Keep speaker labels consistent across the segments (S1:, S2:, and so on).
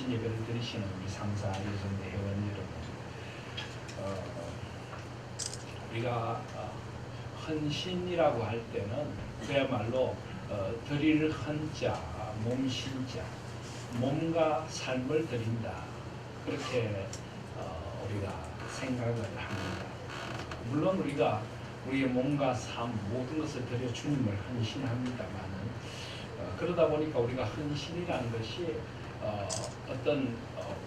S1: 헌신 예배를 드리시는 우리 3사 예전대 회원 여러분, 우리가 헌신이라고 할 때는 그야말로 드릴 헌자, 몸신자, 몸과 삶을 드린다, 그렇게 우리가 생각을 합니다. 물론 우리가 우리의 몸과 삶 모든 것을 드려 주님을 헌신합니다만은 그러다 보니까 우리가 헌신이라는 것이 어떤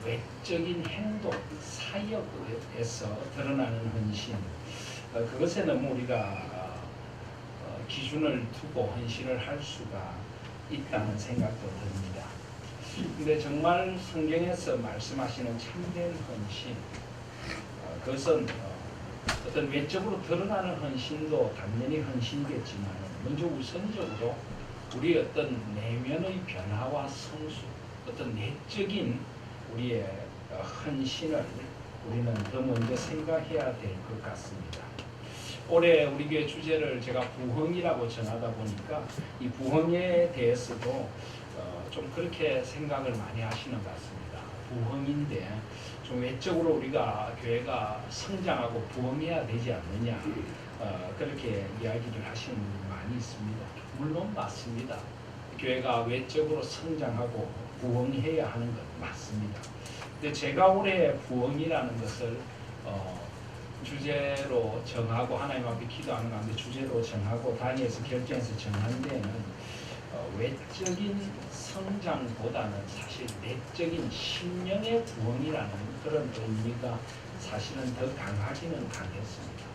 S1: 외적인 행동, 사역에서 드러나는 헌신, 그것에 너무 우리가 기준을 두고 헌신을 할 수가 있다는 생각도 듭니다. 근데 정말 성경에서 말씀하시는 참된 헌신, 그것은 어떤 외적으로 드러나는 헌신도 당연히 헌신이겠지만 먼저 우선적으로 우리의 어떤 내면의 변화와 성수, 어떤 내적인 우리의 헌신을 우리는 더 먼저 생각해야 될 것 같습니다. 올해 우리 교회 주제를 제가 부흥이라고 정하다 보니까 이 부흥에 대해서도 좀 그렇게 생각을 많이 하시는 것 같습니다. 부흥인데 좀 외적으로 우리가 교회가 성장하고 부흥해야 되지 않느냐, 그렇게 이야기를 하시는 분이 많이 있습니다. 물론 맞습니다. 교회가 외적으로 성장하고 부흥해야 하는 것 맞습니다. 근데 제가 올해 부흥이라는 것을 주제로 정하고 하나님 앞에 기도하는 가운데 주제로 정하고 단위에서 결정해서 정한 데는 외적인 성장보다는 사실 내적인 심령의 부흥이라는 그런 의미가 사실은 더 강하기는 강했습니다.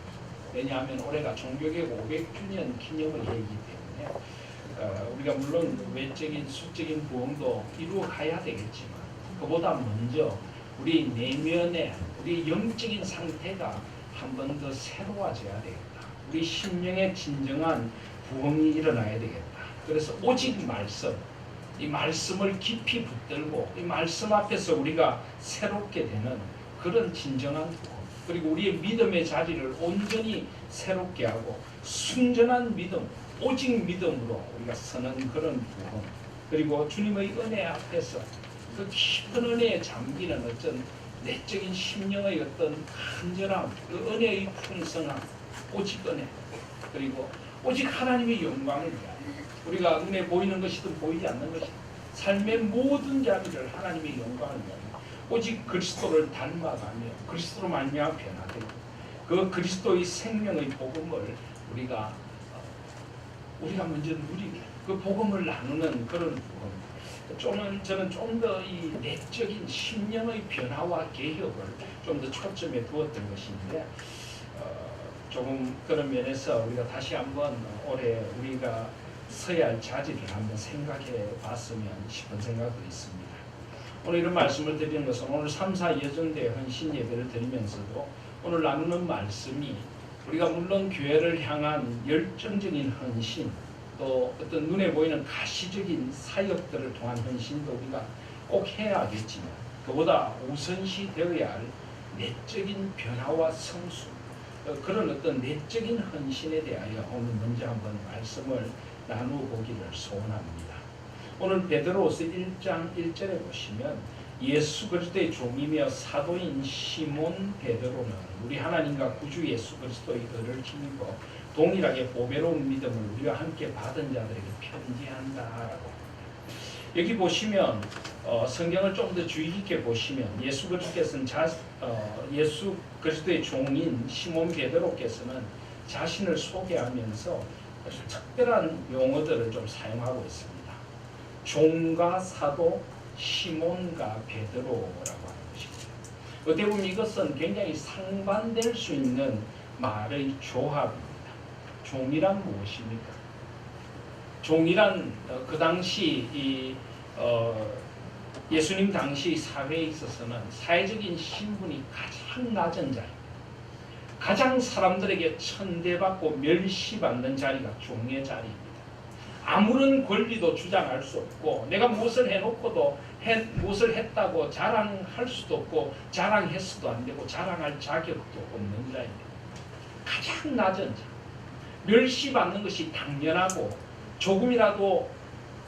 S1: 왜냐하면 올해가 종교개혁 500주년 기념을 해이기 때문에 우리가 물론 외적인 수적인 부흥도 이루어가야 되겠지만 그보다 먼저 우리 내면의 우리 영적인 상태가 한 번 더 새로워져야 되겠다. 우리 심령의 진정한 부흥이 일어나야 되겠다. 그래서 오직 말씀, 이 말씀을 깊이 붙들고 이 말씀 앞에서 우리가 새롭게 되는 그런 진정한 부흥, 그리고 우리의 믿음의 자리를 온전히 새롭게 하고 순전한 믿음, 오직 믿음으로 우리가 서는 그런 부흥, 그리고 주님의 은혜 앞에서 그 깊은 은혜에 잠기는 어떤 내적인 심령의 어떤 간절함, 그 은혜의 풍성함, 오직 은혜, 그리고 오직 하나님의 영광을 위하여 우리가 눈에 보이는 것이든 보이지 않는 것이든 삶의 모든 자리를 하나님의 영광을 위하여 오직 그리스도를 닮아가며 그리스도로 말미암아 변화되고 그 그리스도의 생명의 복음을 우리가 먼저 누리게, 그 복음을 나누는 그런 부분, 저는 좀 더 이 내적인 심령의 변화와 개혁을 좀 더 초점에 두었던 것인데 조금 그런 면에서 우리가 다시 한번 올해 우리가 서야 할 자질을 한번 생각해 봤으면 싶은 생각도 있습니다. 오늘 이런 말씀을 드리는 것은 오늘 3사 예전대 헌신 예배를 드리면서도 오늘 나누는 말씀이 우리가 물론 교회를 향한 열정적인 헌신, 또 어떤 눈에 보이는 가시적인 사역들을 통한 헌신도 우리가 꼭 해야겠지만 그보다 우선시 되어야 할 내적인 변화와 성수, 그런 어떤 내적인 헌신에 대하여 오늘 먼저 한번 말씀을 나누어보기를 소원합니다. 오늘 베드로후서 1장 1절에 보시면 예수 그리스도의 종이며 사도인 시몬 베드로는 우리 하나님과 구주 예수 그리스도의 의를 힘입어 동일하게 보배로운 믿음을 우리와 함께 받은 자들에게 편지한다라고. 여기 보시면 성경을 좀 더 주의 깊게 보시면 예수 그리스도께서는 예수 그리스도의 종인 시몬 베드로께서는 자신을 소개하면서 아주 특별한 용어들을 좀 사용하고 있습니다. 종과 사도 시몬과 베드로라고 하는 것입니다. 어떻게 보면 이것은 굉장히 상반될 수 있는 말의 조합입니다. 종이란 무엇입니까? 종이란 그 당시 예수님 당시 사회에 있어서는 사회적인 신분이 가장 낮은 자리, 가장 사람들에게 천대받고 멸시받는 자리가 종의 자리입니다. 아무런 권리도 주장할 수 없고 내가 무엇을 해놓고도 무엇을 했다고 자랑할 수도 없고 자랑했어도 안 되고 자랑할 자격도 없는 자입니다. 가장 낮은 자, 멸시받는 것이 당연하고 조금이라도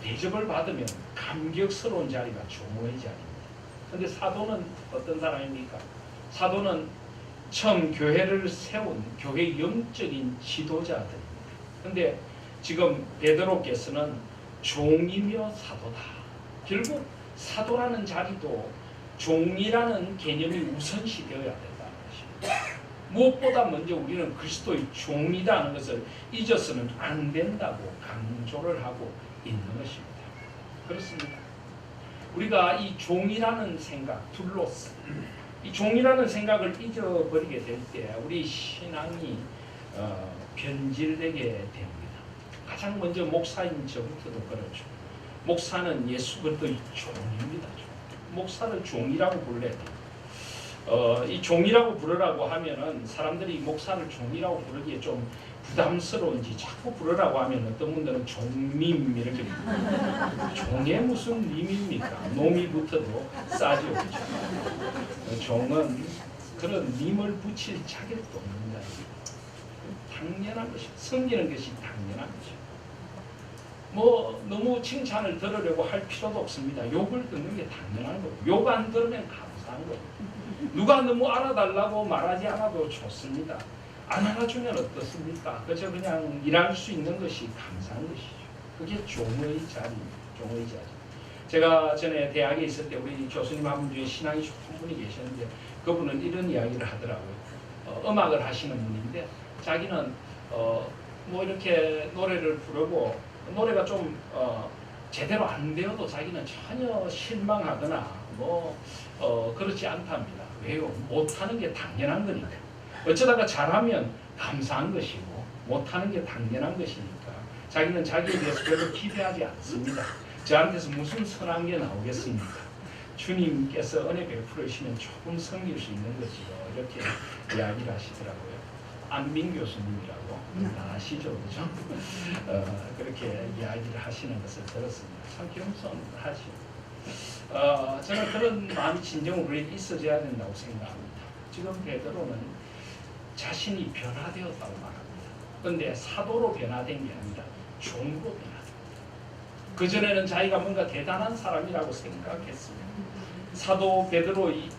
S1: 대접을 받으면 감격스러운 자리가 종의 자리입니다. 근데 사도는 어떤 사람입니까? 사도는 처음 교회를 세운 교회 영적인 지도자들입니다. 근데 지금 베드로께서는 종이며 사도다. 결국 사도라는 자리도 종이라는 개념이 우선시 되어야 된다는 것입니다. 무엇보다 먼저 우리는 그리스도의 종이라는 것을 잊어서는 안 된다고 강조를 하고 있는 것입니다. 그렇습니다. 우리가 이 종이라는 생각, 둘로스, 이 종이라는 생각을 잊어버리게 될 때 우리 신앙이 변질되게 됩니다. 가장 먼저 목사인 저부터도 그렇죠. 목사는 예수 그리스도의 종입니다. 목사를 종이라고 불러야 돼요. 이 종이라고 부르라고 하면은 사람들이 목사를 종이라고 부르기에 좀 부담스러운지 자꾸 부르라고 하면 어떤 분들은 종님 이렇게 종에 무슨 님입니까? 놈이부터도 싸죠. 그렇죠? 종은 그런 님을 붙일 자격도 없는 자입니다. 당연한 것입니다. 섬기는 것이 당연한 것입니다. 뭐 너무 칭찬을 들으려고 할 필요도 없습니다. 욕을 듣는 게 당연한 거고 욕 안 들으면 감사한 거고 누가 너무 알아달라고 말하지 않아도 좋습니다. 안 알아주면 어떻습니까? 그저 그냥 일할 수 있는 것이 감사한 것이죠. 그게 종의 자리입니다. 종의 자리. 제가 전에 대학에 있을 때 우리 교수님 한 분 중에 신앙이 좋은 분이 계셨는데 그분은 이런 이야기를 하더라고요. 음악을 하시는 분인데 자기는 뭐 이렇게 노래를 부르고 노래가 좀 제대로 안 되어도 자기는 전혀 실망하거나 그렇지 않답니다. 왜요? 못하는 게 당연한 거니까. 어쩌다가 잘하면 감사한 것이고 못하는 게 당연한 것이니까 자기는 자기에 대해서 별로 기대하지 않습니다. 저한테서 무슨 선한 게 나오겠습니까? 주님께서 은혜 베풀으시면 조금 섬길 수 있는 것이요. 이렇게 이야기를 하시더라고요. 안민 교수님이라고 아시죠? 그죠? 그렇게 이야기를 하시는 것을 들었습니다. 참 겸손하시고 저는 그런 마음이 진정으로 우리에게 있어져야 된다고 생각합니다. 지금 베드로는 자신이 변화되었다고 말합니다. 그런데 사도로 변화된 게 아니라 종으로 변화된 거예요. 그전에는 자기가 뭔가 대단한 사람이라고 생각했습니다. 사도 베드로의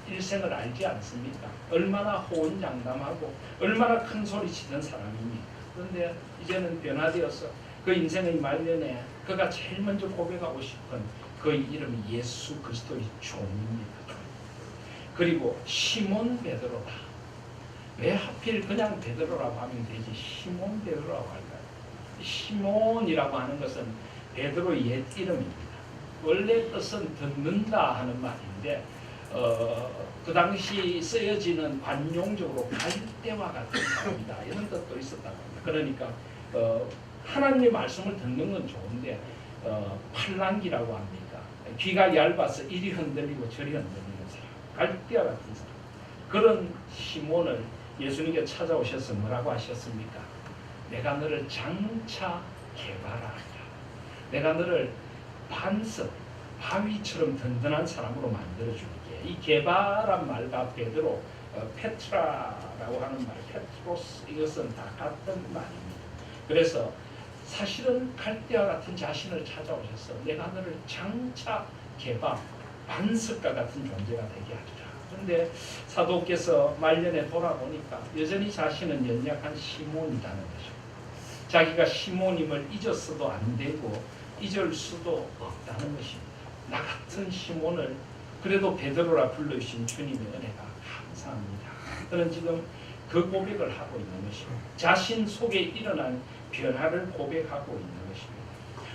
S1: 일생을 알지 않습니까? 얼마나 호언장담하고 얼마나 큰 소리 치던 사람입니까? 그런데 이제는 변화되어서 그 인생의 말년에 그가 제일 먼저 고백하고 싶은 그의 이름이 예수 그리스도의 종입니다. 그리고 시몬 베드로다. 왜 하필 그냥 베드로라고 하면 되지 시몬 베드로라고 할까요? 시몬이라고 하는 것은 베드로의 옛 이름입니다. 원래 뜻은 듣는다 하는 말인데 그 당시 쓰여지는 관용적으로 갈대와 같은 사람이다 이런 뜻도 있었다고 합니다. 그러니까 하나님의 말씀을 듣는 건 좋은데 팔랑귀라고 합니까? 귀가 얇아서 이리 흔들리고 저리 흔들리는 사람, 갈대와 같은 사람. 그런 시몬을 예수님께 찾아오셔서 뭐라고 하셨습니까? 내가 너를 장차 개발하리라. 내가 너를 반석, 바위처럼 든든한 사람으로 만들어줄게. 이 개발한 말과 베드로, 페트라라고 하는 말, 페트로스 이것은 다 같은 말입니다. 그래서 사실은 갈대와 같은 자신을 찾아오셔서 내가 너를 장차 개발, 반석과 같은 존재가 되게 하리라. 그런데 사도께서 말년에 돌아보니까 여전히 자신은 연약한 시몬이라는 것입니다. 자기가 시몬임을 잊었어도 안 되고 잊을 수도 없다는 것입니다. 나 같은 시몬을 그래도 베드로라 불러주신 주님의 은혜가 감사합니다. 그는 지금 그 고백을 하고 있는 것입니다. 자신 속에 일어난 변화를 고백하고 있는 것입니다.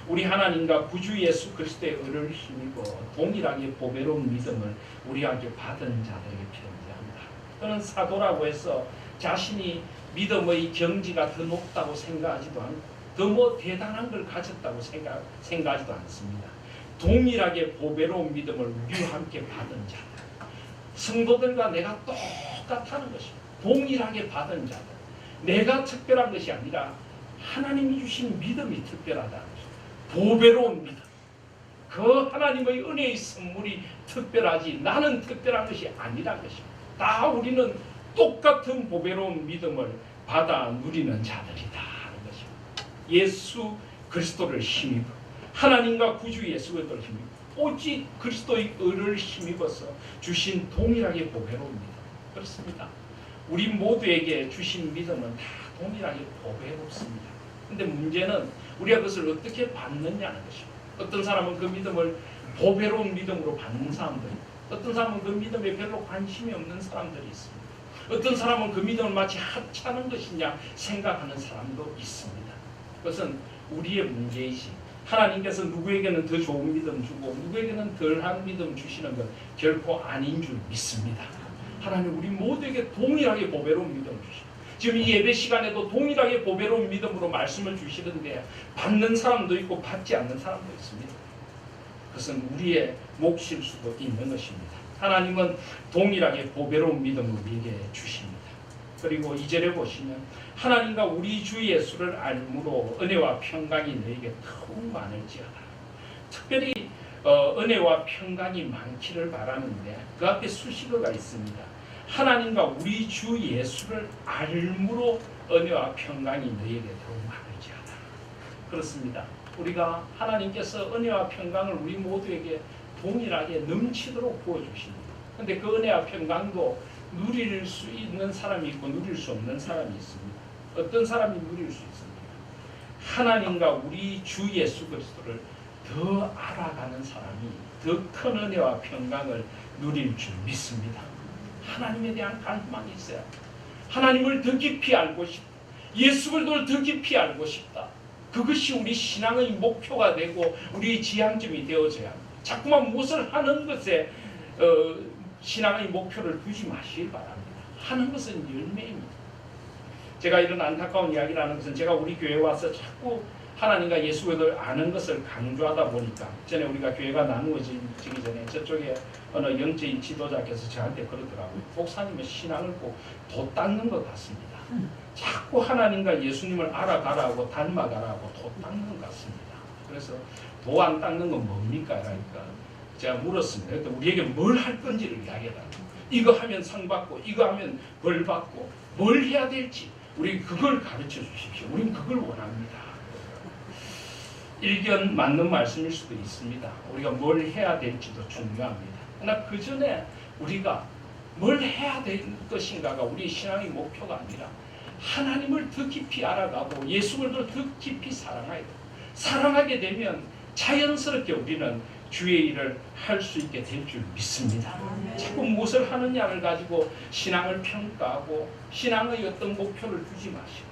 S1: 우리 하나님과 구주 예수 그리스도의 의를 힘입어 동일하게 보배로운 믿음을 우리에게 받은 자들에게 편지합니다. 그는 사도라고 해서 자신이 믿음의 경지가 더 높다고 생각하지도 않고 더 뭐 대단한 걸 가졌다고 생각하지도 않습니다. 동일하게 보배로운 믿음을 우리와 함께 받은 자들, 성도들과 내가 똑같다는 것입니다. 동일하게 받은 자들, 내가 특별한 것이 아니라 하나님이 주신 믿음이 특별하다는 것입니다. 보배로운 믿음, 그 하나님의 은혜의 선물이 특별하지 나는 특별한 것이 아니라는 것입니다. 다 우리는 똑같은 보배로운 믿음을 받아 누리는 자들이다 하는 것입니다. 예수 그리스도를 힘입어 하나님과 구주 예수 그리스도를 힘입어 오직 그리스도의 의를 힘입어서 주신 동일하게 보배로웁니다. 그렇습니다. 우리 모두에게 주신 믿음은 다 동일하게 보배롭습니다. 근데 문제는 우리가 그것을 어떻게 받느냐는 것입니다. 어떤 사람은 그 믿음을 보배로운 믿음으로 받는 사람들이, 어떤 사람은 그 믿음에 별로 관심이 없는 사람들이 있습니다. 어떤 사람은 그 믿음을 마치 하찮은 것이냐 생각하는 사람도 있습니다. 그것은 우리의 문제이지, 하나님께서 누구에게는 더 좋은 믿음 주고 누구에게는 덜한 믿음 주시는 것 결코 아닌 줄 믿습니다. 하나님 우리 모두에게 동일하게 보배로운 믿음을 주시고, 지금 이 예배 시간에도 동일하게 보배로운 믿음으로 말씀을 주시는데 받는 사람도 있고 받지 않는 사람도 있습니다. 그것은 우리의 몫일 수도 있는 것입니다. 하나님은 동일하게 보배로운 믿음을 우리에게 주십니다. 그리고 2절에 보시면 하나님과 우리 주 예수를 알므로 은혜와 평강이 너에게 더욱 많을지어다. 특별히 은혜와 평강이 많기를 바라는데 그 앞에 수식어가 있습니다. 하나님과 우리 주 예수를 알므로 은혜와 평강이 너에게 더욱 많을지어다. 그렇습니다. 우리가 하나님께서 은혜와 평강을 우리 모두에게 동일하게 넘치도록 부어주십니다. 그런데 그 은혜와 평강도 누릴 수 있는 사람이 있고 누릴 수 없는 사람이 있습니다. 어떤 사람이 누릴 수 있습니까? 하나님과 우리 주 예수 그리스도를 더 알아가는 사람이 더 큰 은혜와 평강을 누릴 줄 믿습니다. 하나님에 대한 갈망이 있어야 합니다. 하나님을 더 깊이 알고 싶다. 예수 그리스도를 더 깊이 알고 싶다. 그것이 우리 신앙의 목표가 되고 우리의 지향점이 되어져야 합니다. 자꾸만 무엇을 하는 것에 신앙의 목표를 두지 마시기 바랍니다. 하는 것은 열매입니다. 제가 이런 안타까운 이야기를 하는 것은 제가 우리 교회에 와서 자꾸 하나님과 예수 그리스도를 아는 것을 강조하다 보니까, 전에 우리가 교회가 나누어지기 전에 저쪽에 어느 영적인 지도자께서 저한테 그러더라고요. 목사님은 신앙을 꼭 도 닦는 것 같습니다. 자꾸 하나님과 예수님을 알아가라고 닮아가라고 도 닦는 것 같습니다. 그래서 도 안 닦는 건 뭡니까? 그러니까 제가 물었습니다. 그러니까 우리에게 뭘 할 건지를 이야기해달라고. 이거 하면 상 받고 이거 하면 벌 받고 뭘 해야 될지 우리 그걸 가르쳐 주십시오. 우리는 그걸 원합니다. 일견 맞는 말씀일 수도 있습니다. 우리가 뭘 해야 될지도 중요합니다. 그러나 그 전에 우리가 뭘 해야 될 것인가가 우리 신앙의 목표가 아니라 하나님을 더 깊이 알아가고 예수 그리스도를 더 깊이 사랑해야 돼요. 사랑하게 되면 자연스럽게 우리는 주의 일을 할 수 있게 될 줄 믿습니다. 자꾸 무엇을 하느냐를 가지고 신앙을 평가하고 신앙의 어떤 목표를 두지 마시고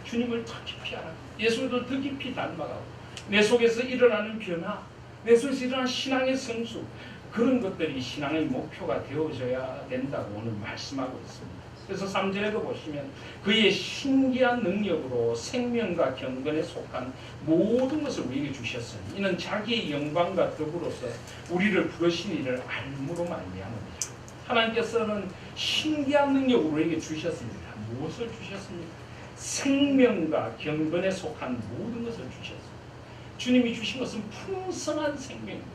S1: 주님을 더 깊이 알아가고 예수 그리스도를 더 깊이 닮아가고 내 속에서 일어나는 변화, 내 속에서 일어나는 신앙의 성수, 그런 것들이 신앙의 목표가 되어져야 된다고 오늘 말씀하고 있습니다. 그래서 3절에도 보시면 그의 신기한 능력으로 생명과 경건에 속한 모든 것을 우리에게 주셨으니 이는 자기의 영광과 덕으로서 우리를 부르신 이를 알므로 말미암으리라. 하나님께서는 신기한 능력으로 우리에게 주셨습니다. 무엇을 주셨습니까? 생명과 경건에 속한 모든 것을 주셨습니다. 주님이 주신 것은 풍성한 생명입니다.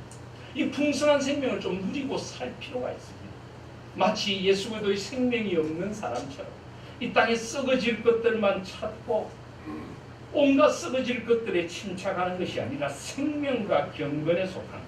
S1: 이 풍성한 생명을 좀 누리고 살 필요가 있습니다. 마치 예수 그리스도의 생명이 없는 사람처럼 이 땅에 썩어질 것들만 찾고 온갖 썩어질 것들에 침착하는 것이 아니라 생명과 경건에 속한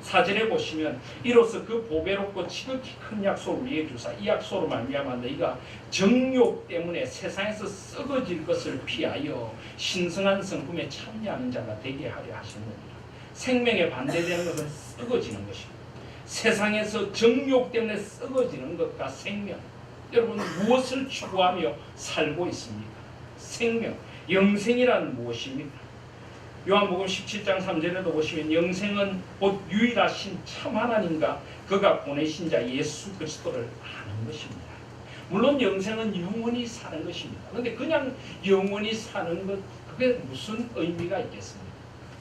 S1: 4절에 보시면 이로써 그 보배롭고 지극히 큰 약속을 우리에게 주사 이 약속으로 말미암아 너희가 정욕 때문에 세상에서 썩어질 것을 피하여 신성한 성품에 참여하는 자가 되게 하려 하시느니라. 생명에 반대되는 것은 썩어지는 것입니다. 세상에서 정욕 때문에 썩어지는 것과 생명, 여러분 무엇을 추구하며 살고 있습니까? 생명, 영생이란 무엇입니까? 요한복음 17장 3절에도 보시면 영생은 곧 유일하신 참 하나님과 그가 보내신 자 예수 그리스도를 아는 것입니다. 물론 영생은 영원히 사는 것입니다. 그런데 그냥 영원히 사는 것, 그게 무슨 의미가 있겠습니까?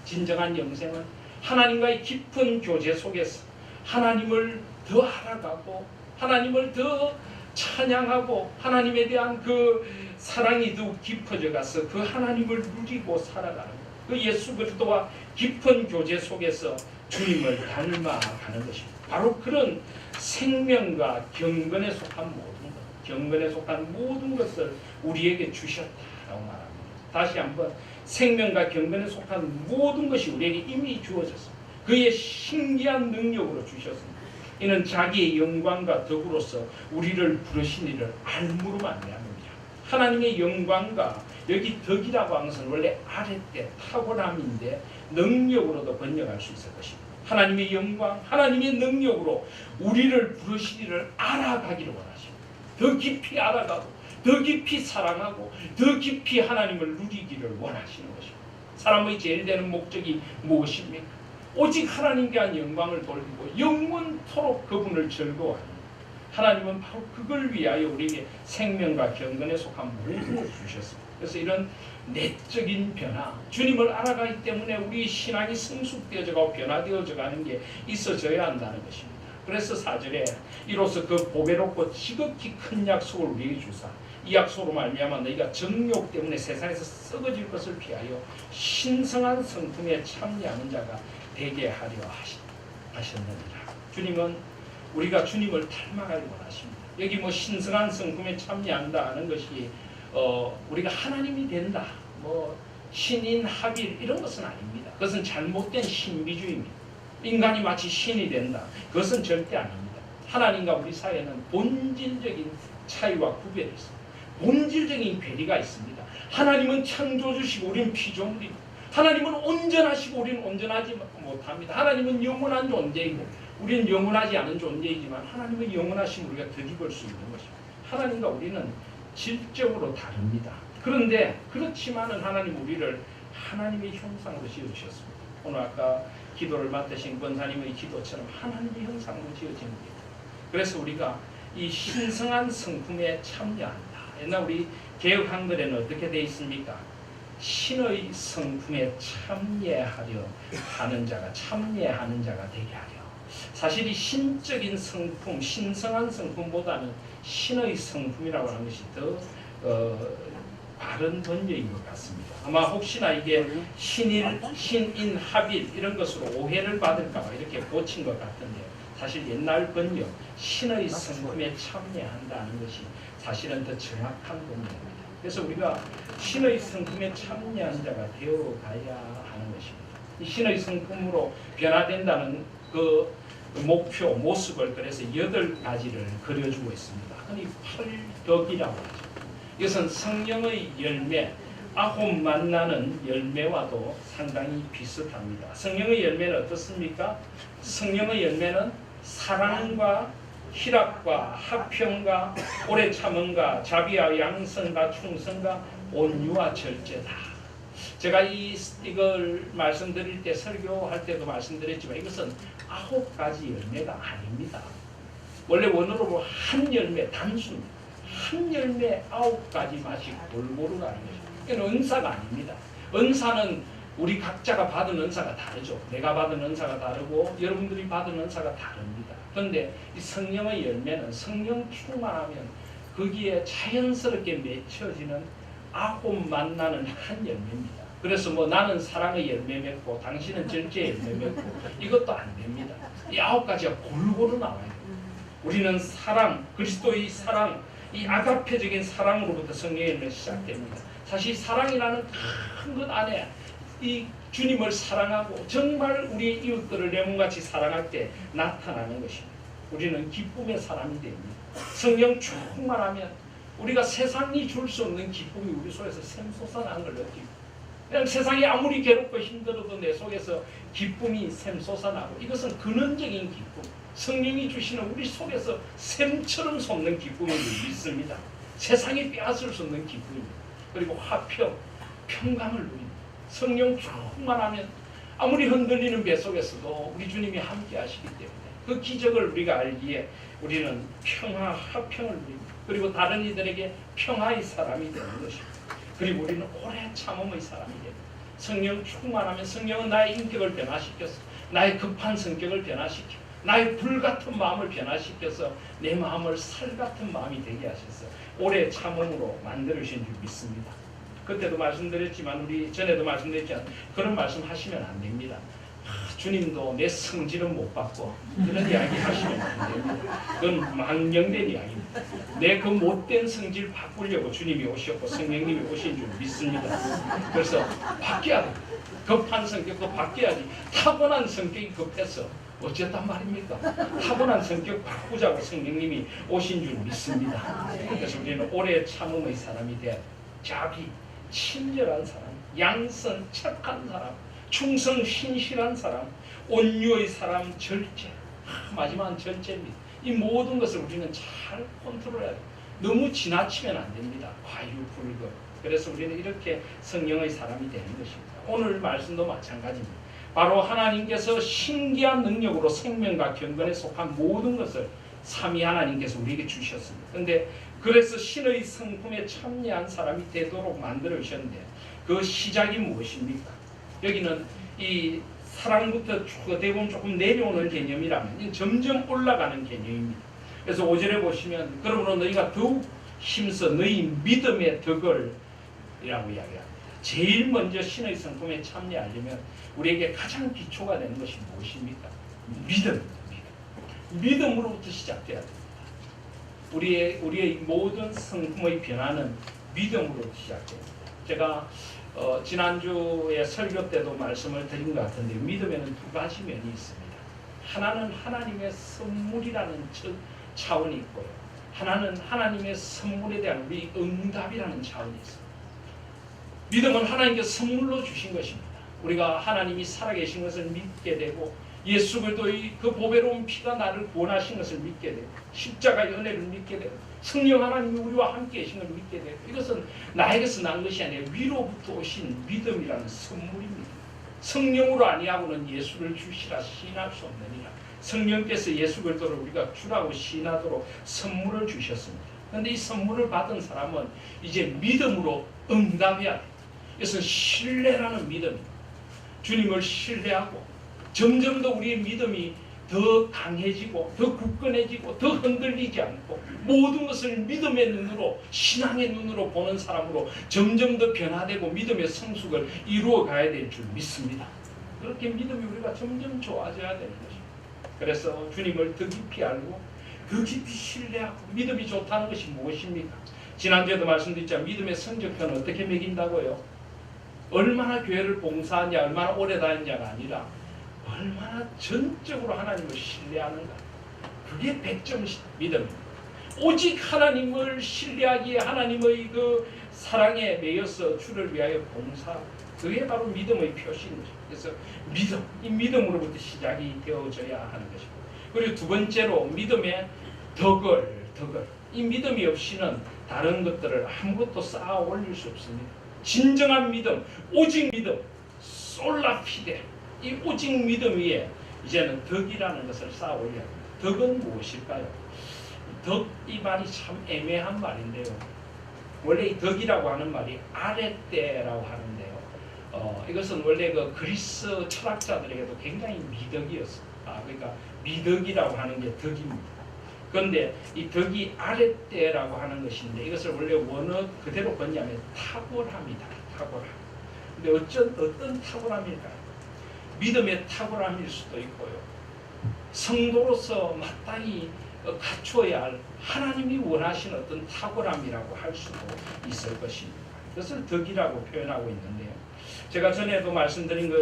S1: 진정한 영생은 하나님과의 깊은 교제 속에서 하나님을 더 알아가고 하나님을 더 찬양하고 하나님에 대한 그 사랑이 더 깊어져 가서 그 하나님을 누리고 살아가는 것. 그 예수 그리스도와 깊은 교제 속에서 주님을 닮아가는 것입니다. 바로 그런 생명과 경건에 속한 모든 것, 경건에 속한 모든 것을 우리에게 주셨다라고 말합니다. 다시 한번 생명과 경건에 속한 모든 것이 우리에게 이미 주어졌습니다. 그의 신기한 능력으로 주셨습니다. 이는 자기의 영광과 덕으로서 우리를 부르시니를 알므로 말미암습니다. 하나님의 영광과 여기 덕이라고 하는 것은 원래 아랫대 탁월함인데 능력으로도 번역할 수 있을 것입니다. 하나님의 영광, 하나님의 능력으로 우리를 부르시기를 알아가기를 원하십니다. 더 깊이 알아가고 더 깊이 사랑하고 더 깊이 하나님을 누리기를 원하시는 것입니다. 사람의 제일 되는 목적이 무엇입니까? 오직 하나님께 한 영광을 돌리고 영원토록 그분을 즐거워합니다. 하나님은 바로 그걸 위하여 우리에게 생명과 경건에 속한 모든 주셨습니다. 그래서 이런 내적인 변화, 주님을 알아가기 때문에 우리 신앙이 성숙되어져가고 변화되어져 가는 게 있어져야 한다는 것입니다. 그래서 4절에 이로써 그 보배롭고 지극히 큰 약속을 우리에게 주사 이 약속으로 말미암아 너희가 정욕 때문에 세상에서 썩어질 것을 피하여 신성한 성품에 참여하는 자가 되게 하려 하셨느니라. 주님은 우리가 주님을 닮아가기 원하십니다. 여기 뭐 신성한 성품에 참여한다 하는 것이 우리가 하나님이 된다, 뭐 신인 합일 이런 것은 아닙니다. 그것은 잘못된 신비주의입니다. 인간이 마치 신이 된다, 그것은 절대 아닙니다. 하나님과 우리 사이에는 본질적인 차이와 구별이 있습니다. 본질적인 괴리가 있습니다. 하나님은 창조주시고 우리는 피조물입니다. 하나님은 온전하시고 우리는 온전하지 못합니다. 하나님은 영원한 존재이고 우리는 영원하지 않은 존재이지만 하나님은 영원하심을 우리가 덧입을 수 있는 것입니다. 하나님과 우리는 질적으로 다릅니다. 그런데 그렇지만은 하나님 우리를 하나님의 형상으로 지어주셨습니다. 오늘 아까 기도를 맡으신 권사님의 기도처럼 하나님의 형상으로 지어진 겁니다. 그래서 우리가 이 신성한 성품에 참여한다. 옛날 우리 개혁 한글에는 어떻게 되어 있습니까? 신의 성품에 참여하려 하는 자가 참여하는 자가 되게 하려. 사실 이 신적인 성품, 신성한 성품보다는 신의 성품이라고 하는 것이 더 바른 번역인 것 같습니다. 아마 혹시나 이게 신인, 합일 이런 것으로 오해를 받을까봐 이렇게 고친 것 같은데 사실 옛날 번역 신의 성품에 참여한다는 것이 사실은 더 정확한 번역입니다. 그래서 우리가 신의 성품에 참여한 자가 되어가야 하는 것입니다. 이 신의 성품으로 변화된다는 그 목표, 모습을 그래서 8가지를 그려주고 있습니다. 흔히 팔덕이라고 하죠. 이것은 성령의 열매, 9 만나는 열매와도 상당히 비슷합니다. 성령의 열매는 어떻습니까? 성령의 열매는 사랑과 희락과 화평과 오래 참음과 자비와 양성과 충성과 온유와 절제다. 제가 이걸 말씀드릴 때 설교할 때도 말씀드렸지만 이것은 9가지 열매가 아닙니다. 원래 원어로 보면 한 열매 단순 한 열매 9가지 맛이 골고루 나는 것입니다. 이건 은사가 아닙니다. 은사는 우리 각자가 받은 은사가 다르죠. 내가 받은 은사가 다르고 여러분들이 받은 은사가 다릅니다. 그런데 이 성령의 열매는 성령 충만하면 거기에 자연스럽게 맺혀지는 9 만나는 한 열매입니다. 그래서 뭐 나는 사랑의 열매 맺고 당신은 절제의 열매 맺고 이것도 안 됩니다. 이 9가지가 골고루 나와요. 우리는 사랑, 그리스도의 사랑, 이 아가페적인 사랑으로부터 성령의 열매가 시작됩니다. 사실 사랑이라는 큰 것 안에 이 주님을 사랑하고 정말 우리 이웃들을 내 몸같이 사랑할 때 나타나는 것입니다. 우리는 기쁨의 사람이 됩니다. 성령 충만하면 우리가 세상이 줄 수 없는 기쁨이 우리 속에서 샘솟아나는 걸 느낍니다. 그냥 세상이 아무리 괴롭고 힘들어도 내 속에서 기쁨이 샘솟아나고 이것은 근원적인 기쁨, 성령이 주시는 우리 속에서 샘처럼 솟는 기쁨을 믿습니다. 세상이 빼앗을 수 없는 기쁨입니다. 그리고 화평, 평강을 누립니다. 성령 충만하면 아무리 흔들리는 배 속에서도 우리 주님이 함께 하시기 때문에 그 기적을 우리가 알기에 우리는 평화, 화평을 누립니다. 그리고 다른 이들에게 평화의 사람이 되는 것입니다. 그리고 우리는 오래 참음의 사람이 됩니다. 성령 충만하면 성령은 나의 인격을 변화시켜서 나의 급한 성격을 변화시켜 나의 불같은 마음을 변화시켜서 내 마음을 살같은 마음이 되게 하셔서 오래 참음으로 만들어주신 줄 믿습니다. 그때도 말씀드렸지만 우리 전에도 말씀드렸지만 그런 말씀 하시면 안 됩니다. 주님도 내 성질은 못 받고 이런 이야기 하시면 안 됩니다. 그건 망령된 이야기입니다. 내 그 못된 성질 바꾸려고 주님이 오셨고 성령님이 오신 줄 믿습니다. 그래서 바뀌어야 됩니다. 급한 성격도 바뀌어야지. 타고난 성격이 급해서 어쨌단 말입니까? 타고난 성격 바꾸자고 성령님이 오신 줄 믿습니다. 그래서 우리는 오래 참음의 사람이 돼야 돼. 자비, 친절한 사람, 양선, 착한 사람, 충성, 신실한 사람, 온유의 사람, 절제. 마지막은 절제입니다. 이 모든 것을 우리는 잘 컨트롤해야 돼요. 너무 지나치면 안 됩니다. 과유불급. 그래서 우리는 이렇게 성령의 사람이 되는 것입니다. 오늘 말씀도 마찬가지입니다. 바로 하나님께서 신기한 능력으로 생명과 경건에 속한 모든 것을 삼위 하나님께서 우리에게 주셨습니다. 그런데 그래서 신의 성품에 참여한 사람이 되도록 만들어 주셨는데 그 시작이 무엇입니까? 여기는 이 사랑부터 대부분 조금 내려오는 개념이라면 점점 올라가는 개념입니다. 그래서 5절에 보시면 그러므로 너희가 더욱 힘써 너희 믿음의 덕을 이라고 이야기합니다. 제일 먼저 신의 성품에 참여하려면 우리에게 가장 기초가 되는 것이 무엇입니까? 믿음입니다. 믿음으로부터 시작돼야 됩니다. 우리의 모든 성품의 변화는 믿음으로 시작됩니다. 제가 지난주에 설교 때도 말씀을 드린 것 같은데 믿음에는 두 가지 면이 있습니다. 하나는 하나님의 선물이라는 차원이 있고요. 하나는 하나님의 선물에 대한 우리 응답이라는 차원이 있습니다. 믿음은 하나님께서 선물로 주신 것입니다. 우리가 하나님이 살아계신 것을 믿게 되고 예수 그리스도의 그 보배로운 피가 나를 구원하신 것을 믿게 되고 십자가의 은혜를 믿게 되고 성령 하나님이 우리와 함께 계신 걸 믿게 되고 이것은 나에게서 난 것이 아니라 위로부터 오신 믿음이라는 선물입니다. 성령으로 아니하고는 예수를 주시라 시인할 수 없느니라. 성령께서 예수 그리스도를 우리가 주라고 시인하도록 선물을 주셨습니다. 그런데 이 선물을 받은 사람은 이제 믿음으로 응답해야 돼요. 그래서 신뢰라는 믿음입니다. 주님을 신뢰하고 점점 더 우리의 믿음이 더 강해지고 더 굳건해지고 더 흔들리지 않고 모든 것을 믿음의 눈으로 신앙의 눈으로 보는 사람으로 점점 더 변화되고 믿음의 성숙을 이루어 가야 될 줄 믿습니다. 그렇게 믿음이 우리가 점점 좋아져야 되는 것입니다. 그래서 주님을 더 깊이 알고 더 깊이 신뢰하고 믿음이 좋다는 것이 무엇입니까? 지난주에도 말씀드렸지만 믿음의 성적표는 어떻게 매긴다고요? 얼마나 교회를 봉사하냐 얼마나 오래 다녔냐가 아니라 얼마나 전적으로 하나님을 신뢰하는가. 그게 100점 믿음입니다. 오직 하나님을 신뢰하기에 하나님의 그 사랑에 매여서 주를 위하여 봉사하고 그게 바로 믿음의 표시입니다. 그래서 믿음, 이 믿음으로부터 시작이 되어져야 하는 것이고 그리고 두 번째로 믿음의 덕을 이 믿음이 없이는 다른 것들을 아무것도 쌓아 올릴 수 없습니다. 진정한 믿음, 오직 믿음, 솔라피데 이 오직 믿음 위에 이제는 덕이라는 것을 쌓아 올려야 합니다. 덕은 무엇일까요? 덕 이 말이 참 애매한 말인데요. 원래 이 덕이라고 하는 말이 아레떼라고 하는데요. 이것은 원래 그 그리스 철학자들에게도 굉장히 미덕이었어요. 그러니까 미덕이라고 하는 게 덕입니다. 그런데 이 덕이 아레떼라고 하는 것인데 이것을 원래 원어 그대로 번역하면 탁월함이다. 탁월함. 근데 어떤 탁월함일까요? 믿음의 탁월함일 수도 있고요. 성도로서 마땅히 갖추어야 할 하나님이 원하시는 어떤 탁월함이라고 할 수도 있을 것입니다. 그것을 덕이라고 표현하고 있는데요. 제가 전에도 말씀드린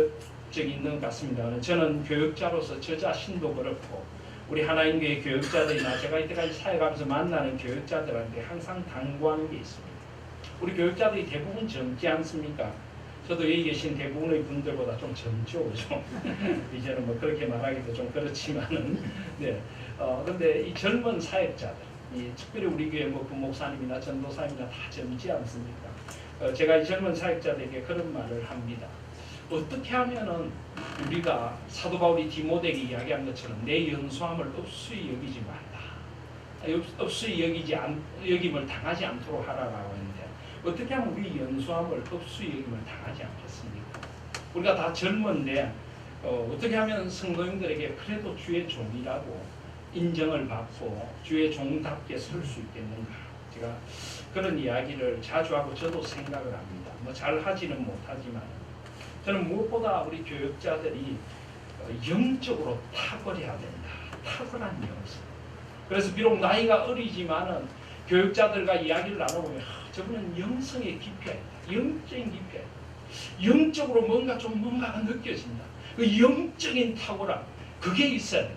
S1: 적이 있는 것 같습니다. 저는 교육자로서 저 자신도 그렇고 우리 하나님교회 교육자들이나 제가 이때까지 사역하면서 만나는 교육자들한테 항상 당부하는 게 있습니다. 우리 교육자들이 대부분 젊지 않습니까? 저도 여기 계신 대부분의 분들보다 좀 젊죠, 그죠? 이제는 뭐 그렇게 말하기도 좀 그렇지만은, 네. 근데 이 젊은 사역자들, 특별히 우리 교회 뭐 부목사님이나 전도사님이나 다 젊지 않습니까? 제가 이 젊은 사역자들에게 그런 말을 합니다. 어떻게 하면은 우리가 사도 바울이 디모데에게 이야기한 것처럼 내 연소함을 없수히 여기지 말라. 없수히 여김을 당하지 않도록 하라라고 했는데 어떻게 하면 우리 연소함을 없수히 여김을 당하지 않겠습니까? 우리가 다 젊은데 어떻게 하면 성도님들에게 그래도 주의 종이라고 인정을 받고 주의 종답게 설 수 있겠는가? 제가 그런 이야기를 자주 하고 저도 생각을 합니다. 뭐 잘 하지는 못하지만 저는 무엇보다 우리 교육자들이 영적으로 탁월해야 된다. 탁월한 영성. 그래서 비록 나이가 어리지만은 교육자들과 이야기를 나눠보면 저분은 영성의 깊이가 있다. 영적인 깊이가 있다. 영적으로 뭔가가 느껴진다. 그 영적인 탁월함, 그게 있어야 돼요.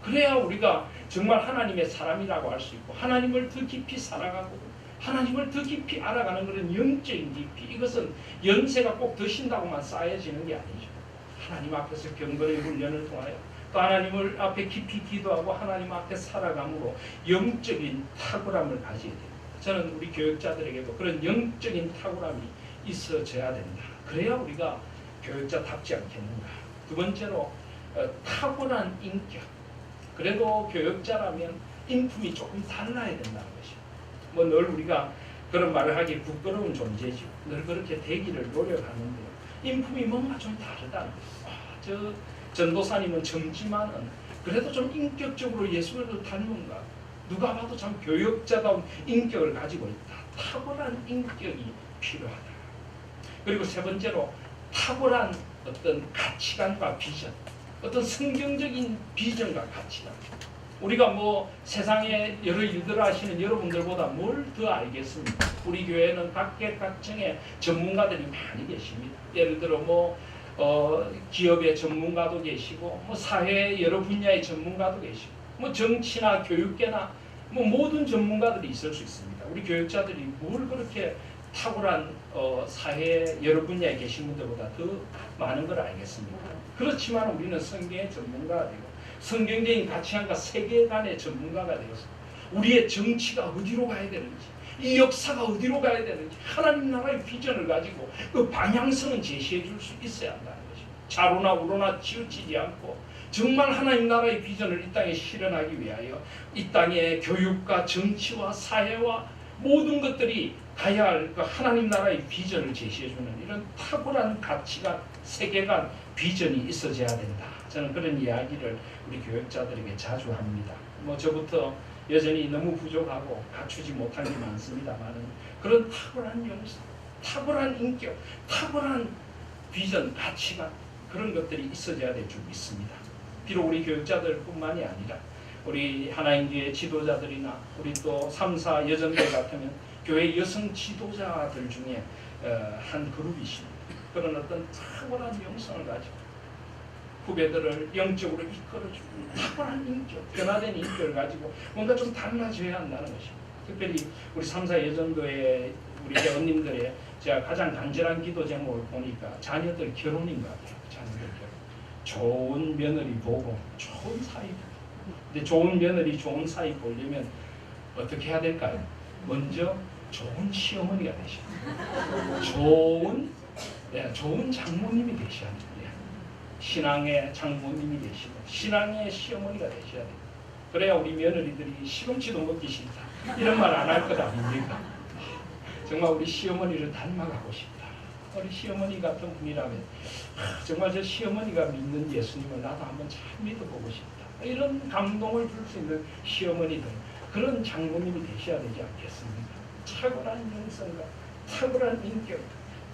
S1: 그래야 우리가 정말 하나님의 사람이라고 할 수 있고 하나님을 더 깊이 살아가고 하나님을 더 깊이 알아가는 그런 영적인 깊이, 이것은 연세가 꼭 드신다고만 쌓여지는 게 아니죠. 하나님 앞에서 경건의 훈련을 통하여 또 하나님을 앞에 깊이 기도하고 하나님 앞에 살아감으로 영적인 탁월함을 가지게 됩니다. 저는 우리 교육자들에게도 그런 영적인 탁월함이 있어져야 된다. 그래야 우리가 교육자답지 않겠는가. 두 번째로 탁월한 인격. 그래도 교육자라면 인품이 조금 달라야 된다는 것이죠. 뭐 늘 우리가 그런 말을 하기 부끄러운 존재죠. 늘 그렇게 되기를 노력하는데요. 인품이 뭔가 좀 다르다는 거죠. 저 전도사님은 젊지만은 그래도 좀 인격적으로 예수를 닮은가. 누가 봐도 참 교육자다운 인격을 가지고 있다. 탁월한 인격이 필요하다. 그리고 세 번째로 탁월한 어떤 가치관과 비전, 어떤 성경적인 비전과 가치관. 우리가 뭐 세상에 여러 일들을 하시는 여러분들보다 뭘 더 알겠습니까? 우리 교회는 각계각층의 전문가들이 많이 계십니다. 예를 들어 기업의 전문가도 계시고 사회 여러 분야의 전문가도 계시고 정치나 교육계나 모든 전문가들이 있을 수 있습니다. 우리 교육자들이 뭘 그렇게 탁월한 사회 여러 분야에 계신 분들보다 더 많은 걸 알겠습니다. 그렇지만 우리는 성경의 전문가가 되고 성경적인 가치관과 세계관의 전문가가 되어서 우리의 정치가 어디로 가야 되는지, 이 역사가 어디로 가야 되는지 하나님 나라의 비전을 가지고 그 방향성은 제시해 줄 수 있어야 한다는 것입니다. 좌로나 우로나 치우치지 않고 정말 하나님 나라의 비전을 이 땅에 실현하기 위하여 이 땅의 교육과 정치와 사회와 모든 것들이 가야 할 그 하나님 나라의 비전을 제시해주는 이런 탁월한 가치관, 세계관, 비전이 있어져야 된다. 저는 그런 이야기를 우리 교육자들에게 자주 합니다. 저부터 여전히 너무 부족하고 갖추지 못한 게 많습니다만은 그런 탁월한 영성, 탁월한 인격, 탁월한 비전, 가치관, 그런 것들이 있어져야 될 줄 믿습니다. 비록 우리 교육자들뿐만이 아니라 우리 하나님교회 지도자들이나 우리 또 3사 여전교회 같으면 교회 여성 지도자들 중에 한 그룹이십니다. 그런 어떤 탁월한 영성을 가지고 후배들을 영적으로 이끌어주고 탁월한 인격, 변화된 인격을 가지고 뭔가 좀 달라져야 한다는 것입니다. 특별히 우리 3사 여전교회 우리 회원님들의 제가 가장 간절한 기도 제목을 보니까 자녀들 결혼인 것 같아요. 자녀들 결혼. 좋은 며느리 보고 좋은 사이 보고. 근데 좋은 며느리, 좋은 사이 보려면 어떻게 해야 될까요? 먼저 좋은 시어머니가 되셔야 돼요. 좋은 장모님이 되셔야 돼요. 신앙의 장모님이 되시고 신앙의 시어머니가 되셔야 돼요. 그래야 우리 며느리들이 시금치도 먹기 싫다 이런 말 안 할 것 아닙니까? 정말 우리 시어머니를 닮아가고 싶다. 우리 시어머니 같은 분이라면 정말 저 시어머니가 믿는 예수님을 나도 한번 잘 믿어보고 싶다. 이런 감동을 줄 수 있는 시어머니들, 그런 장모님이 되셔야 되지 않겠습니까? 탁월한 영성과 탁월한 인격,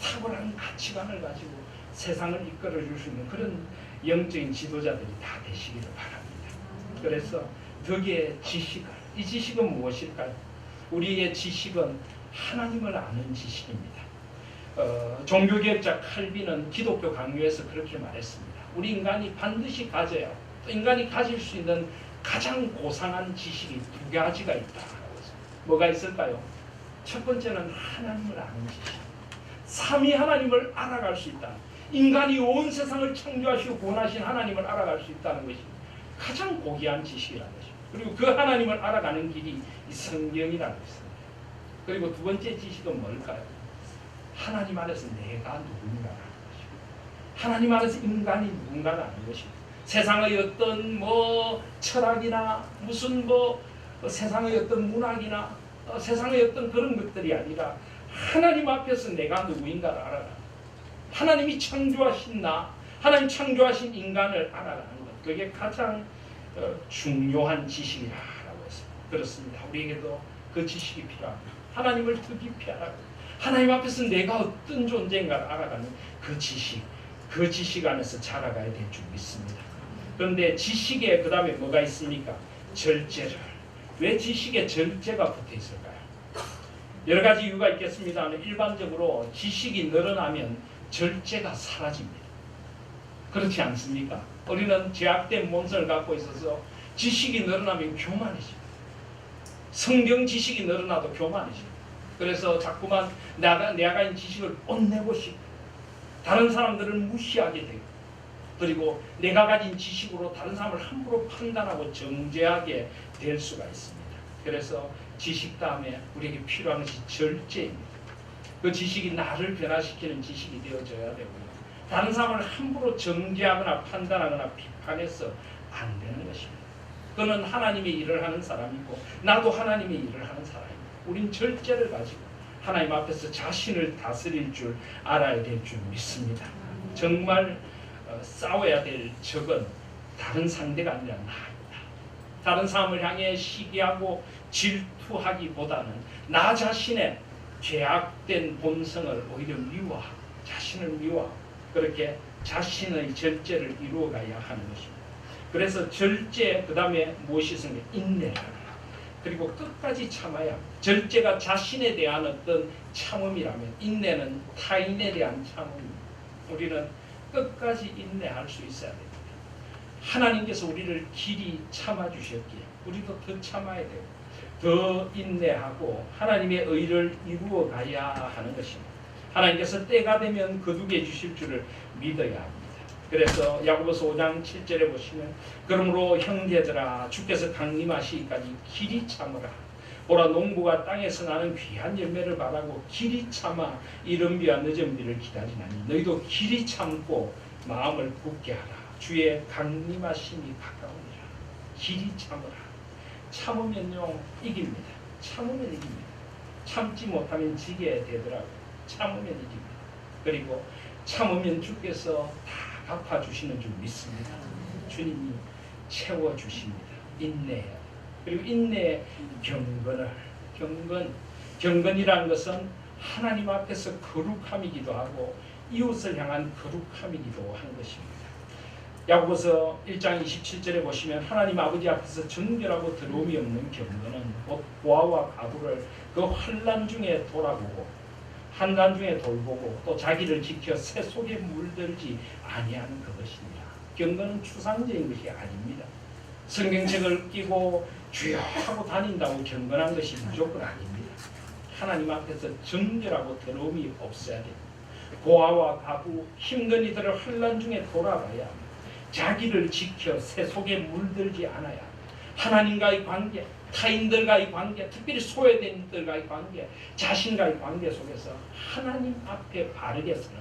S1: 탁월한 가치관을 가지고 세상을 이끌어줄 수 있는 그런 영적인 지도자들이 다 되시기를 바랍니다. 그래서 덕의 지식을, 이 지식은 무엇일까요? 우리의 지식은 하나님을 아는 지식입니다. 종교개혁자 칼빈은 기독교 강요에서 그렇게 말했습니다. 우리 인간이 반드시 가져야, 또 인간이 가질 수 있는 가장 고상한 지식이 두 가지가 있다라고 했습니다. 뭐가 있을까요? 첫 번째는 하나님을 아는 지식. 삼위 하나님을 알아갈 수 있다. 인간이 온 세상을 창조하시고 구원하신 하나님을 알아갈 수 있다는 것이 가장 고귀한 지식이라는 것입니다. 그리고 그 하나님을 알아가는 길이 이 성경이라는 것입니다. 그리고 두 번째 지식은 뭘까요? 하나님 안에서 내가 누군가라는 것입니다. 하나님 안에서 인간이 누군가라는 것입니다. 세상의 어떤 철학이나 무슨 세상의 어떤 문학이나 세상의 어떤 그런 것들이 아니라 하나님 앞에서 내가 누구인가를 알아가는, 하나님이 창조하신 나, 하나님 창조하신 인간을 알아가는 것, 그게 가장 중요한 지식이라고 했습니다. 그렇습니다. 우리에게도 그 지식이 필요합니다. 하나님을 더 깊이 알아가고 하나님 앞에서 내가 어떤 존재인가를 알아가는 그 지식 안에서 자라가야 될 줄 믿습니다. 그런데 지식에 그 다음에 뭐가 있습니까? 절제를. 왜 지식에 절제가 붙어 있을까요? 여러 가지 이유가 있겠습니다만 일반적으로 지식이 늘어나면 절제가 사라집니다. 그렇지 않습니까? 우리는 제약된 본성을 갖고 있어서 지식이 늘어나면 교만해집니다. 성경 지식이 늘어나도 교만해집니다. 그래서 자꾸만 내가 가진 지식을 뽐내고 싶고 다른 사람들을 무시하게 되고 그리고 내가 가진 지식으로 다른 사람을 함부로 판단하고 정죄하게 될 수가 있습니다. 그래서 지식 다음에 우리에게 필요한 것이 절제입니다. 그 지식이 나를 변화시키는 지식이 되어져야 되고요. 다른 사람을 함부로 정죄하거나 판단하거나 비판해서 안 되는 것입니다. 그는 하나님의 일을 하는 사람이고 나도 하나님의 일을 하는 사람입니다. 우린 절제를 가지고 하나님 앞에서 자신을 다스릴 줄 알아야 될 줄 믿습니다. 정말 싸워야 될 적은 다른 상대가 아니라 나입니다. 다른 사람을 향해 시기하고 질투하기보다는 나 자신의 죄악된 본성을 오히려 미워하고 자신을 미워하고 그렇게 자신의 절제를 이루어가야 하는 것입니다. 그래서 절제 그 다음에 무엇이 있습니까? 인내라. 그리고 끝까지 참아야 합니다. 절제가 자신에 대한 어떤 참음이라면 인내는 타인에 대한 참음입니다. 우리는 끝까지 인내할 수 있어야 됩니다. 하나님께서 우리를 길이 참아주셨기에 우리도 더 참아야 되고 더 인내하고 하나님의 의를 이루어 가야 하는 것입니다. 하나님께서 때가 되면 거두게 해주실 줄을 믿어야 합니다. 그래서 야고보서 5장 7절에 보시면 그러므로 형제들아 주께서 강림하시기까지 길이 참으라. 보라 농부가 땅에서 나는 귀한 열매를 바라고 길이 참아 이른 비와 늦은 비를 기다리나니 너희도 길이 참고 마음을 굳게 하라. 주의 강림하심이 가까우니라. 길이 참으라. 참으면요 이깁니다. 참으면 이깁니다. 참지 못하면 지게 되더라고요. 참으면 이깁니다. 그리고 참으면 주께서 다 갚아주시는 줄 믿습니다. 주님이 채워주십니다. 인내해야 그리고 인내의 경건이라는 것은 하나님 앞에서 거룩함이기도 하고 이웃을 향한 거룩함이기도 한 것입니다. 야고보서 1장 27절에 보시면 하나님 아버지 앞에서 정결하고 더러움이 없는 경건은 곧 고아와 가부를 그 환난 중에 돌아보고 환난 중에 돌보고 또 자기를 지켜 새 속에 물들지 아니하는 그것이니라. 경건은 추상적인 것이 아닙니다. 성경책을 끼고 주여 하고 다닌다고 경건한 것이 무조건 아닙니다. 하나님 앞에서 정결하고 더러움이 없어야 됩니다. 고아와 가부 힘든 이들을 환난 중에 돌아봐야 합니다. 자기를 지켜 새 속에 물들지 않아야 합니다. 하나님과의 관계, 타인들과의 관계, 특별히 소외된 이들과의 관계, 자신과의 관계 속에서 하나님 앞에 바르게 사는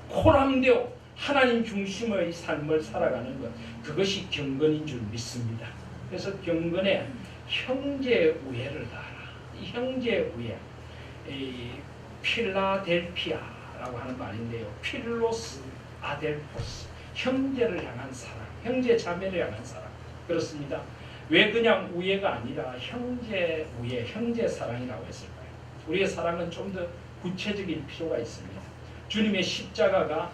S1: 것, 코람되어 하나님 중심의 삶을 살아가는 것, 그것이 경건인 줄 믿습니다. 그래서 경건에 형제 우애를 다하라. 이 형제 우애, 필라델피아라고 하는 말인데요. 필로스 아델포스, 형제를 향한 사랑, 형제 자매를 향한 사랑. 그렇습니다. 왜 그냥 우애가 아니라 형제 우애, 형제 사랑이라고 했을까요? 우리의 사랑은 좀 더 구체적인 필요가 있습니다. 주님의 십자가가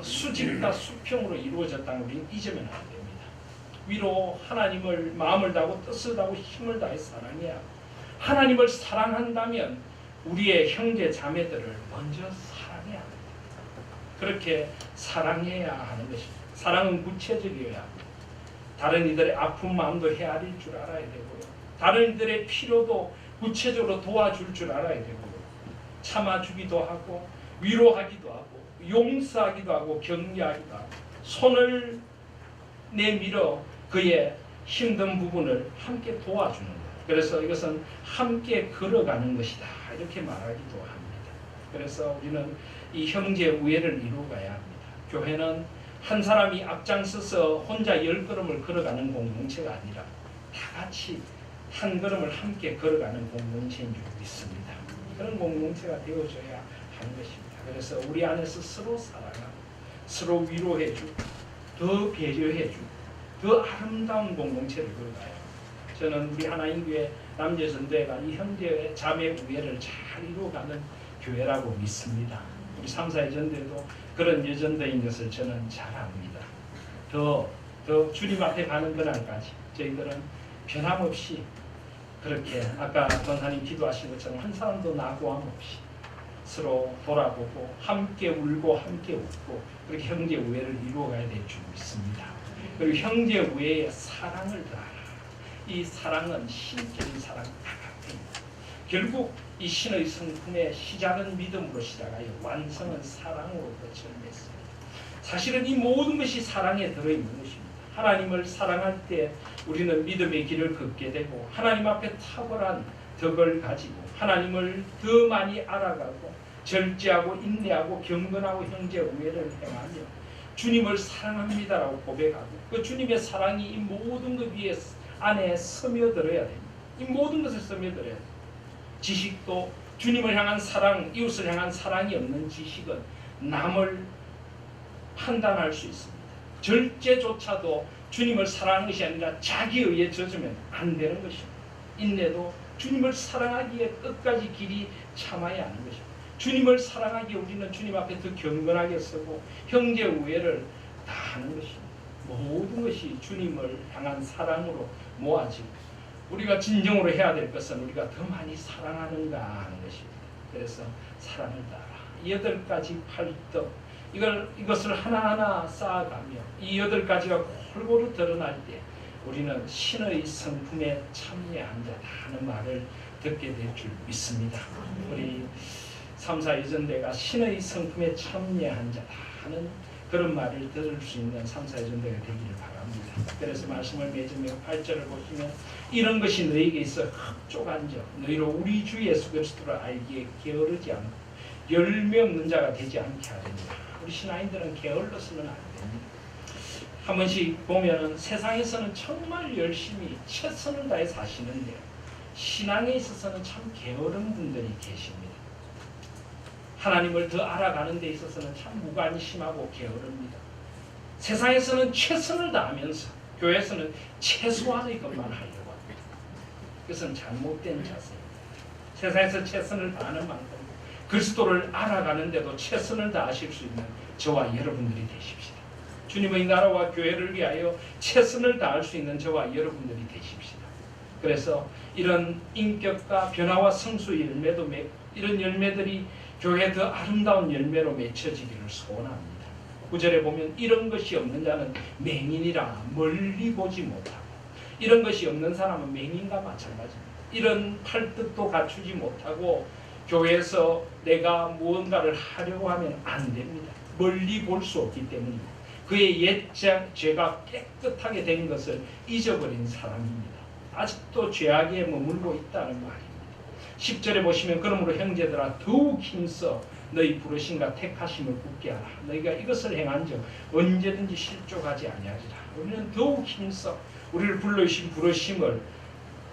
S1: 수직과 수평으로 이루어졌다는 우리는 잊으면 안 됩니다. 위로 하나님을 마음을 다하고 뜻을 다하고 힘을 다해 사랑해야 합니다. 하나님을 사랑한다면 우리의 형제 자매들을 먼저 사랑해야 합니다. 그렇게 사랑해야 하는 것입니다. 사랑은 구체적이어야 합니다. 다른 이들의 아픈 마음도 헤아릴 줄 알아야 되고요. 다른 이들의 필요도 구체적으로 도와줄 줄 알아야 되고요. 참아주기도 하고 위로하기도 하고 용서하기도 하고 격려하기도 하고 손을 내밀어 그의 힘든 부분을 함께 도와주는 것. 그래서 이것은 함께 걸어가는 것이다. 이렇게 말하기도 합니다. 그래서 우리는 이 형제 우애를 이루어가야 합니다. 교회는 한 사람이 앞장서서 혼자 10걸음을 걸어가는 공동체가 아니라 다 같이 한 걸음을 함께 걸어가는 공동체인 줄 믿습니다. 그런 공동체가 되어줘야 하는 것입니다. 그래서 우리 안에서 서로 사랑하고 서로 위로해주고 더 배려해주고 더 아름다운 공동체를 걸어가야 합니다. 저는 우리 하나님교회 남재전도회가 이 형제 자매 우애를 잘 이루어가는 교회라고 믿습니다. 우리 3사의 전도회도 그런 예전도인 것을 저는 잘 압니다. 더 주님 앞에 가는 그날까지 저희들은 변함없이 그렇게 아까 권사님 기도하신 것처럼 한 사람도 나고함 없이 서로 돌아보고 함께 울고 함께 웃고 그렇게 형제 우애를 이루어가야 될 줄 믿습니다. 그리고 형제 우애에 사랑을 더하라. 이 사랑은 신적인 사랑 다각입니다. 결국 이 신의 성품의 시작은 믿음으로 시작하여 완성은 사랑으로 끝을 맺습니다. 사실은 이 모든 것이 사랑에 들어있는 것입니다. 하나님을 사랑할 때 우리는 믿음의 길을 걷게 되고 하나님 앞에 탁월한 덕을 가지고 하나님을 더 많이 알아가고 절제하고 인내하고 경건하고 형제 우애를 행하며 주님을 사랑합니다라고 고백하고 그 주님의 사랑이 이 모든 것 위에 안에 스며들어야 됩니다. 이 모든 것을 스며들어야 됩니다. 지식도 주님을 향한 사랑, 이웃을 향한 사랑이 없는 지식은 남을 판단할 수 있습니다. 절제조차도 주님을 사랑하는 것이 아니라 자기에 의해 젖으면 안 되는 것입니다. 인내도 주님을 사랑하기에 끝까지 길이 참아야 하는 것입니다. 주님을 사랑하기에 우리는 주님 앞에 더 경건하게 서고 형제 우애를 다하는 것입니다. 모든 것이 주님을 향한 사랑으로 모아지고 우리가 진정으로 해야 될 것은 우리가 더 많이 사랑하는가 하는 것입니다. 그래서 사랑을 따라 8가지 팔떡 이것을 하나하나 쌓아가며 이 8가지가 골고루 드러날 때 우리는 신의 성품에 참여한 자다 하는 말을 듣게 될 줄 믿습니다. 우리 3, 4 예전대가 신의 성품에 참여한 자다 하는 그런 말을 들을 수 있는 3, 4 예전대가 되기를 바랍니다. 그래서 말씀을 맺으며 8절을 보시면 이런 것이 너희에게 있어 흡족한 적 너희로 우리 주 예수 그리스도를 알기에 게으르지 않고 열매 없는 자가 되지 않게 하려니와. 우리 신앙인들은 게을러서는 안 됩니다. 한 번씩 보면은 세상에서는 정말 열심히 최선을 다해 사시는데 신앙에 있어서는 참 게으른 분들이 계십니다. 하나님을 더 알아가는 데 있어서는 참 무관심하고 게으릅니다. 세상에서는 최선을 다하면서 교회에서는 최소한의 것만 하려고 합니다. 그것은 잘못된 자세입니다. 세상에서 최선을 다하는 만큼 그리스도를 알아가는데도 최선을 다하실 수 있는 저와 여러분들이 되십시다. 주님의 나라와 교회를 위하여 최선을 다할 수 있는 저와 여러분들이 되십시다. 그래서 이런 인격과 변화와 성수의 열매도 맺고 이런 열매들이 교회의 더 아름다운 열매로 맺혀지기를 소원합니다. 9절에 보면 이런 것이 없는 자는 맹인이라 멀리 보지 못하고 이런 것이 없는 사람은 맹인과 마찬가지입니다. 이런 팔뜻도 갖추지 못하고 교회에서 내가 무언가를 하려고 하면 안 됩니다. 멀리 볼 수 없기 때문입니다. 그의 옛 죄가 깨끗하게 된 것을 잊어버린 사람입니다. 아직도 죄악에 머물고 있다는 말입니다. 10절에 보시면 그러므로 형제들아 더욱 힘써 너희 부르심과 택하심을 굳게 하라. 너희가 이것을 행한 적 언제든지 실족하지 아니하리라. 우리는 더욱 힘써 우리를 불러주신 부르심을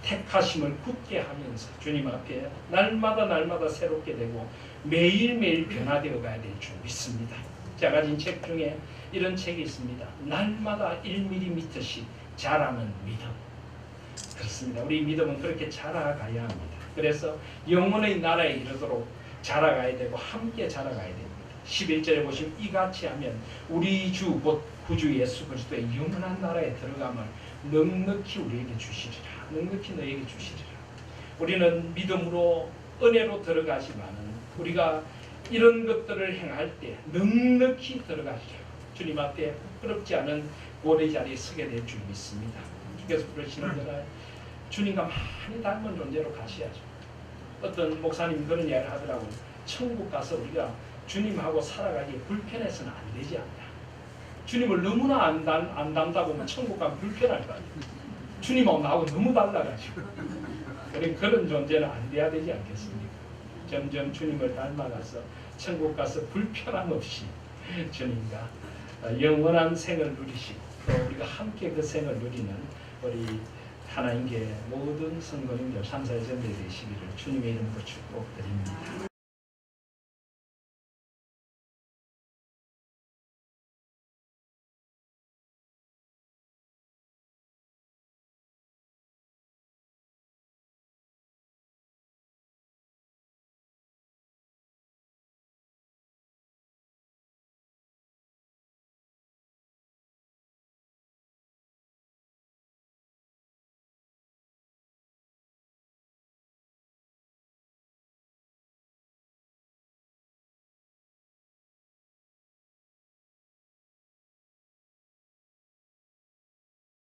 S1: 택하심을 굳게 하면서 주님 앞에 날마다 새롭게 되고 매일매일 변화되어 가야 될 줄 믿습니다. 제가 가진 책 중에 이런 책이 있습니다. 날마다 1mm씩 자라는 믿음. 그렇습니다. 우리 믿음은 그렇게 자라가야 합니다. 그래서 영혼의 나라에 이르도록 자라가야 되고 함께 자라가야 됩니다. 11절에 보시면 이같이 하면 우리 주 곧 구주 예수 그리스도의 영원한 나라에 들어감을 넉넉히 우리에게 주시리라. 넉넉히 너에게 주시리라. 우리는 믿음으로 은혜로 들어가지만은 우리가 이런 것들을 행할 때 넉넉히 들어가시라. 주님 앞에 부끄럽지 않은 고리 자리에 서게 될 줄 믿습니다. 주께서 부르시는 대로 주님과 많이 닮은 존재로 가셔야죠. 어떤 목사님 그런 이야기를 하더라고요. 천국 가서 우리가 주님하고 살아가기에 불편해서는 안 되지 않냐. 주님을 너무나 안 닮다 보면 천국 가면 불편할 거 아니에요. 주님하고 나하고 너무 달라가지고 그런 존재는 안 돼야 되지 않겠습니까? 점점 주님을 닮아가서 천국 가서 불편함 없이 주님과 영원한 생을 누리시고 또 우리가 함께 그 생을 누리는 우리 하나님께 모든 성도님들 3, 4의 전대 되시기를 주님의 이름으로 축복드립니다.